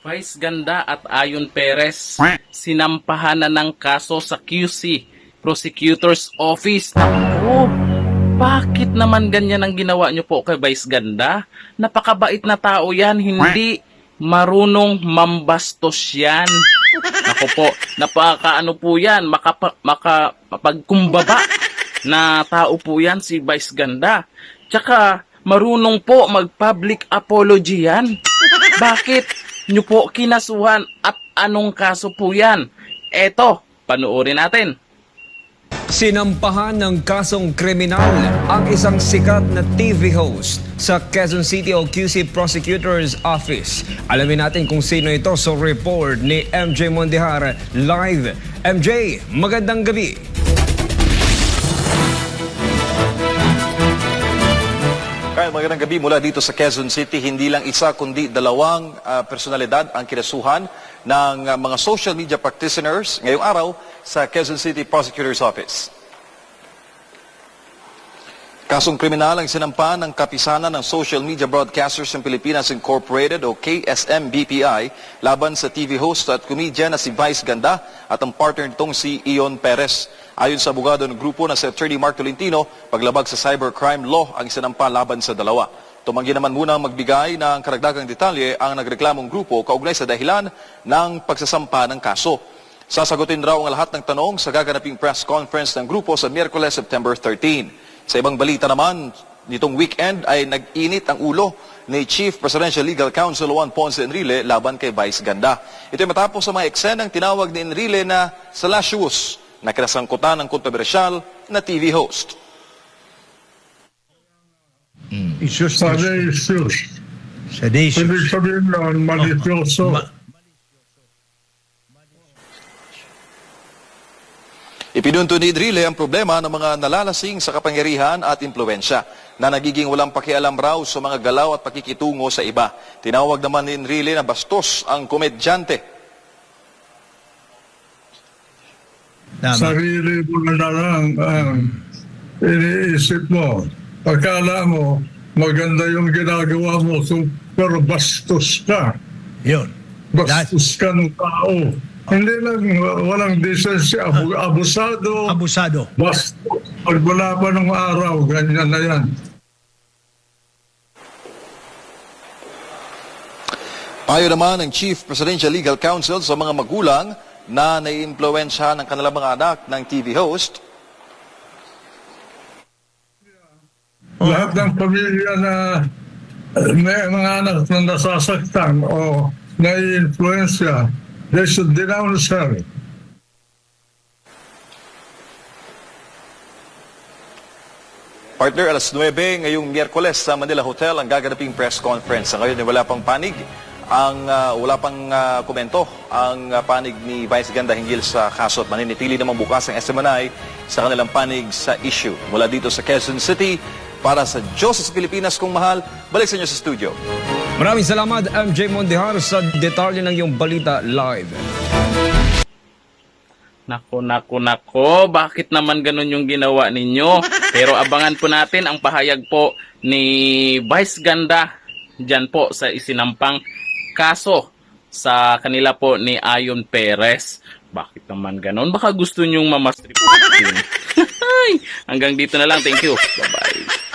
Vice Ganda at Ayon Perez, sinampahan na ng kaso sa QC, Prosecutor's Office. Naku, bakit naman ganyan ang ginawa nyo po kay Vice Ganda? Napakabait na tao yan, hindi marunong mambastos yan. Naku po, napakaano po yan, mapagkumbaba na tao po yan si Vice Ganda. Tsaka marunong po mag-public apology yan. Bakit nyo po kinasuhan at anong kaso po yan? Eto, panoorin natin. Sinampahan ng kasong kriminal ang isang sikat na TV host sa Quezon City o QC Prosecutor's Office. Alamin natin kung sino ito sa report ni MJ Mondihar live. MJ, magandang gabi. Kyle, magandang gabi mula dito sa Quezon City. Hindi lang isa kundi dalawang personalidad ang kinasuhan ng mga social media practitioners ngayong araw sa Quezon City Prosecutor's Office. Kasong kriminal ang sinampa ng Kapisanan ng Social Media Broadcasters ng Pilipinas Incorporated o KSM-BPI laban sa TV host at comedian na si Vice Ganda at ang partner nitong si Ayon Perez. Ayon sa abogado ng grupo na si Attorney Mark Tolentino, paglabag sa cybercrime law ang isinampa laban sa dalawa. Tumanggi naman muna magbigay ng karagdagang detalye ang nagreklamong grupo kaugnay sa dahilan ng pagsasampa ng kaso. Sasagutin raw ang lahat ng tanong sa gaganaping press conference ng grupo sa Miyerkules, September 13. Sa ibang balita naman, nitong weekend ay nag-init ang ulo ni Chief Presidential Legal Counsel Juan Ponce Enrile laban kay Vice Ganda. Ito ay matapos sa mga eksenang tinawag ni Enrile na salacious na kinasangkutan ng kontrobersyal na TV host. Salacious. Seditious. Ibig sabihin nun, malisyoso. Ipinunto ni Enrile ang problema ng mga nalalasing sa kapangyarihan at impluensya na nagiging walang pakialam raw sa mga galaw at pakikitungo sa iba. Tinawag naman ni Enrile na bastos ang komedyante. Tama. Sarili mo na lang ang iniisip mo. Pagkala mo, maganda yung ginagawa mo, pero bastos ka. Yun. Bastos ka ng tao. Hindi lang walang decency, abusado, Abusado. bastos. Pag wala pa ng araw, ganyan na yan. Payo naman ng Chief Presidential Legal Counsel sa mga magulang na naiimpluwensya ng kanilang mga anak ng TV host. Lahat ng pamilya na may mga anak na nasasaktan o nai-influensya, they should denounce her. Partner, alas 9 ngayong Miyerkules sa Manila Hotel ang gaganaping press conference. Sa ngayon, wala pang panig. Wala pang komento ang panig ni Vice Ganda hinggil sa kaso at maninitili naman bukas ang SMNI sa kanilang panig sa issue. Mula dito sa Quezon City, para sa Diyos sa Pilipinas kung mahal, balik sa inyo sa studio. Maraming salamat MJ Mondihar sa detalye ng iyong balita live. Nako, bakit naman ganun yung ginawa ninyo? Pero abangan po natin ang pahayag po ni Vice Ganda dyan po sa isinampang kaso sa kanila po ni Ayon Perez. Bakit naman ganun? Baka gusto nyong mamastrip. Hanggang dito na lang. Thank you. Bye-bye.